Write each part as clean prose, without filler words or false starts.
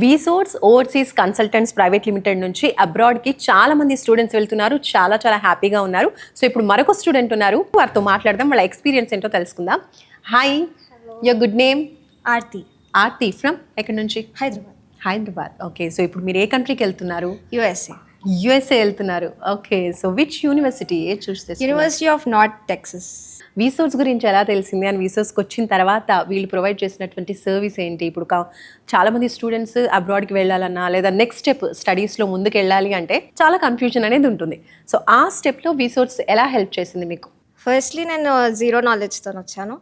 వీసోర్స్ overseas consultants private limited నుంచి అబ్రాడ్కి చాలా మంది స్టూడెంట్స్ వెళ్తున్నారు. చాలా చాలా హ్యాపీగా ఉన్నారు. సో ఇప్పుడు మరొక స్టూడెంట్ ఉన్నారు, వారితో మాట్లాడదాం, వాళ్ళ ఎక్స్పీరియన్స్ ఏంటో తెలుసుకుందాం. Hi, your good name? Aarti. Aarti from ఎక్కడి నుంచి? హైదరాబాద్. హైదరాబాద్. ఓకే, సో ఇప్పుడు మీరు ఏ కంట్రీకి వెళ్తున్నారు? యుఎస్ఏ. యుఎస్ఏ వెళ్తున్నారు. ఓకే, సో విచ్ యూనివర్సిటీ చూస్తే? University of North Texas. వీసోర్స్ గురించి ఎలా తెలిసింది అండ్ వీసోర్స్కి వచ్చిన తర్వాత వీళ్ళు ప్రొవైడ్ చేసినటువంటి సర్వీస్ ఏంటి? ఇప్పుడు చాలామంది స్టూడెంట్స్ అబ్రాడ్కి వెళ్ళాలన్నా లేదా నెక్స్ట్ స్టెప్ స్టడీస్లో ముందుకు వెళ్ళాలి అంటే చాలా కన్ఫ్యూజన్ అనేది ఉంటుంది. సో ఆ స్టెప్లో వీసోర్స్ ఎలా హెల్ప్ చేసింది మీకు? ఫస్ట్లీ నేను జీరో నాలెడ్జ్తో వచ్చాను.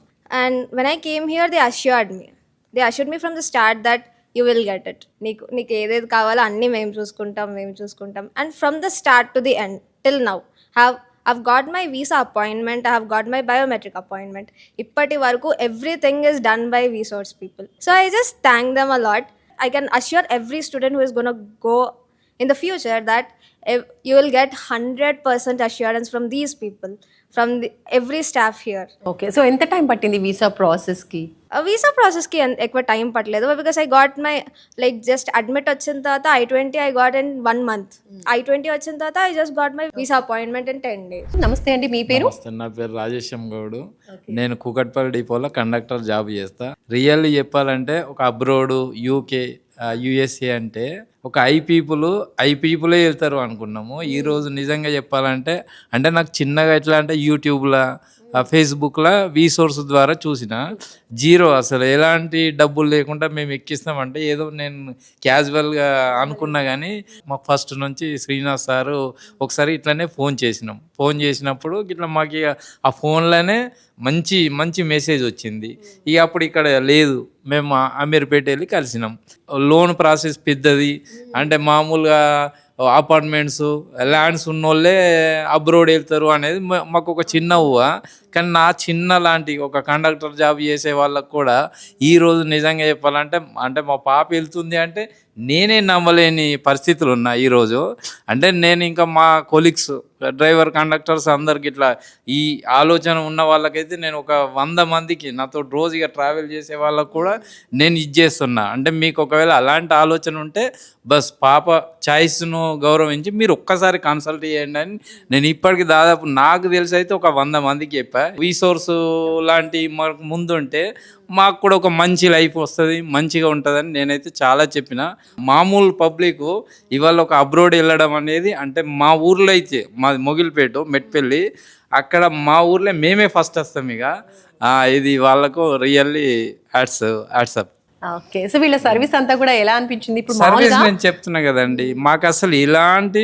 And when I came here they assured me from the start that you will get it. నీకు ఏదేది కావాలో అన్నీ మేము చూసుకుంటాం. And from the start to the end till now I've got my visa appointment, I have got my biometric appointment. Ippati varaku everything is done by Vsource people. So I just thank them a lot. I can assure every student who is going to go in the future that you will get 100% assurance from these people, from every staff here. Okay, so ఎంత time పట్టింది visa ప్రాసెస్కి? Visa ప్రాసెస్కి ఎక్కువ time పట్టలేదు, because I got my just admit వచ్చిన తర్వాత I-20 I got in 1 month. I-20 వచ్చిన తర్వాత I just got my visa appointment in 10 days. నమస్తే అండి, మీ పేరు? నా పేరు రాజేశం గౌడు. నేను కూకట్పల్లి డిపోలో కండక్టర్ జాబ్ చేస్తా. రియల్లీ చెప్పాలంటే ఒక అబ్రోడ్, యూకే, యుఎస్ఏ అంటే ఒక ఐ పీపులే వెళ్తారు అనుకున్నాము. ఈరోజు నిజంగా చెప్పాలంటే నాకు చిన్నగా ఎట్లా అంటే యూట్యూబ్లో, ఫేస్బుక్లో వీసోర్స్ ద్వారా చూసిన జీరో, అసలు ఎలాంటి డబ్బులు లేకుండా మేము ఎక్కిస్తామంటే ఏదో నేను క్యాజువల్గా అనుకున్నా. కానీ మాకు ఫస్ట్ నుంచి శ్రీనివాస్ సారు ఒకసారి ఇట్లనే ఫోన్ చేసినప్పుడు ఇట్లా మాకు ఆ ఫోన్లోనే మంచి మెసేజ్ వచ్చింది. ఇక అప్పుడు ఇక్కడ లేదు, మేము అమీర్పేట వెళ్ళి కలిసినాం. లోన్ ప్రాసెస్ పెద్దది అంటే మామూలుగా అపార్ట్మెంట్స్, ల్యాండ్స్ ఉన్నోళ్ళే అబ్రోడ్ వెళ్తారు అనేది మాకు ఒక చిన్న ఊహ. కానీ నా చిన్న లాంటి ఒక కండక్టర్ జాబ్ చేసే వాళ్ళకు కూడా ఈరోజు నిజంగా చెప్పాలంటే మా పాప వెళ్తుంది అంటే నేనే నమ్మలేని పరిస్థితులు ఉన్నాయి ఈరోజు. అంటే నేను ఇంకా మా కొలీగ్స్, డ్రైవర్, కండక్టర్స్ అందరికి ఇట్లా ఈ ఆలోచన ఉన్న వాళ్ళకైతే నేను ఒక 100 మందికి నాతో రోజుగా ట్రావెల్ చేసే వాళ్ళకు కూడా నేను ఇచ్చేస్తున్నా. అంటే మీకు ఒకవేళ అలాంటి ఆలోచన ఉంటే బస్ పాప చాయిస్ను గౌరవించి మీరు ఒక్కసారి కన్సల్ట్ చేయండి అని నేను ఇప్పటికి దాదాపు నాకు తెలిసి అయితే ఒక 100 మందికి చెప్పా. వీసోర్స్ లాంటి మనకు ముందుంటే మాకు కూడా ఒక మంచి లైఫ్ వస్తుంది, మంచిగా ఉంటుందని నేనైతే చాలా చెప్పిన. మామూలు పబ్లిక్ ఇవాళ ఒక అబ్రోడ్ వెళ్ళడం అనేది అంటే మా ఊర్లో అయితే మాది మొగిలిపేట, మెట్పల్లి, అక్కడ మా ఊర్లో మేమే ఫస్ట్ వస్తాం. ఇక ఇది వాళ్ళకు రియల్లీ హ్యాట్సప్. ఓకే, సో వీళ్ళ సర్వీస్ అంతా కూడా ఎలా అనిపించింది? ఇప్పుడు సర్వీస్ నేను చెప్తున్నా కదండి, మాకు అసలు ఇలాంటి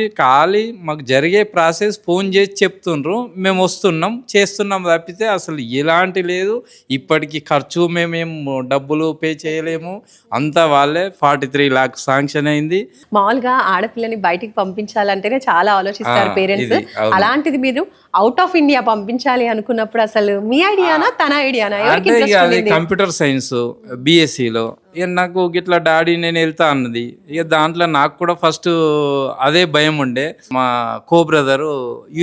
మాకు జరిగే ప్రాసెస్ ఫోన్ చేసి చెప్తుండ్రు, మేము వస్తున్నాం చేస్తున్నాం తప్పితే అసలు ఎలాంటి లేదు. ఇప్పటికి ఖర్చు మేమేం డబ్బులు పే చేయలేము, అంతా వాళ్ళే. 43 lakhs శాంక్షన్ అయింది. మామూలుగా ఆడపిల్లని బయటికి పంపించాలంటేనే చాలా ఆలోచిస్తారు పేరెంట్స్. అలాంటిది మీరు అవుట్ ఆఫ్ ఇండియా పంపించాలి అనుకున్నప్పుడు అసలు మీ ఐడియానా తన ఐడియానా? కంప్యూటర్ సైన్స్ BSc ఇక నాకు గిట్లా డాడీ నేను వెళ్తా అన్నది. ఇక దాంట్లో నాకు కూడా ఫస్ట్ అదే భయం ఉండే. మా బ్రదరు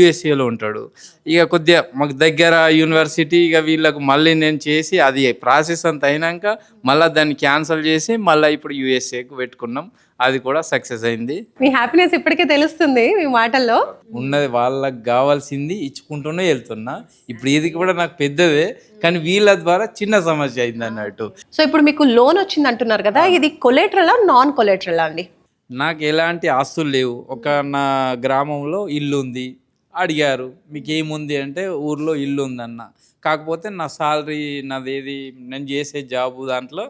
USA ఉంటాడు, ఇక కొద్దిగా మాకు దగ్గర యూనివర్సిటీ. ఇక వీళ్ళకు మళ్ళీ నేను చేసి అది ప్రాసెస్ అంత అయినాక మళ్ళీ దాన్ని క్యాన్సిల్ చేసి మళ్ళీ ఇప్పుడు USAకు పెట్టుకున్నాం. అది కూడా సక్సెస్ అయింది. మీ హ్యాపీనెస్ ఇప్పటికే తెలుస్తుంది మీ మాటల్లో. ఉన్నది వాళ్ళకి కావాల్సింది ఇచ్చుకుంటూనే వెళ్తున్నా. ఇప్పుడు ఇది కూడా నాకు పెద్దదే, కానీ వీళ్ళ ద్వారా చిన్న సమస్య అయింది అన్నట్టు. సో ఇప్పుడు మీకు లోన్ వచ్చింది అంటున్నారు కదా, ఇది కొలేటరలా నాన్ కొలేటరలా అండి? నాకు ఎలాంటి ఆస్తులు లేవు. ఒక నా గ్రామంలో ఇల్లు ఉంది. అడిగారు మీకు ఏముంది అంటే ఊర్లో ఇల్లు ఉందన్న. కాకపోతే నా సాలరీ, నాదేది నేను చేసే జాబు దాంట్లో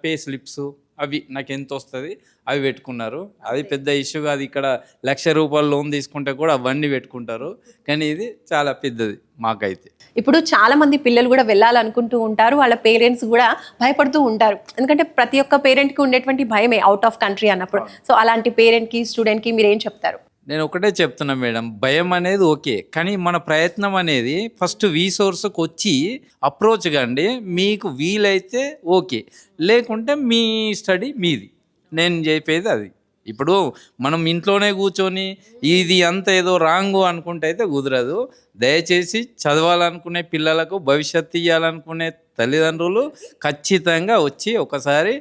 పే స్లిప్స్ అవి నాకు ఎంత వస్తుంది అవి పెట్టుకున్నారు. అది పెద్ద ఇష్యూ కాదు. ఇక్కడ ₹1,00,000 లోన్ తీసుకుంటే కూడా అవన్నీ పెట్టుకుంటారు. కానీ ఇది చాలా పెద్దది మాకైతే. ఇప్పుడు చాలా మంది పిల్లలు కూడా వెళ్ళాలనుకుంటూ ఉంటారు, వాళ్ళ పేరెంట్స్ కూడా భయపడుతూ ఉంటారు. ఎందుకంటే ప్రతి ఒక్క పేరెంట్కి ఉండేటువంటి భయమే అవుట్ ఆఫ్ కంట్రీ అన్నప్పుడు. సో అలాంటి పేరెంట్కి, స్టూడెంట్కి మీరు ఏం చెప్తారు? నేను ఒకటే చెప్తున్నా మేడం, భయం అనేది ఓకే, కానీ మన ప్రయత్నం అనేది ఫస్ట్ వీసోర్స్కి వచ్చి అప్రోచ్ కండి. మీకు వీలైతే ఓకే, లేకుంటే మీ స్టడీ మీది. నేను చెప్పేది అది. ఇప్పుడు మనం ఇంట్లోనే కూర్చొని ఇది అంత ఏదో రాంగు అనుకుంటే అయితే కుదరదు. దయచేసి చదవాలనుకునే పిల్లలకు భవిష్యత్తు ఇవ్వాలనుకునే తల్లిదండ్రులు ఖచ్చితంగా వచ్చి ఒకసారి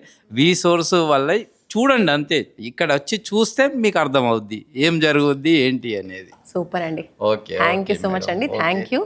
సోర్స్ వల్ల చూడండి అంతే. ఇక్కడ వచ్చి చూస్తే మీకు అర్థమవుద్ది ఏం జరుగుద్ది ఏంటి అనేది. సూపర్ అండి. Okay, thank you so much అండి. Thank you.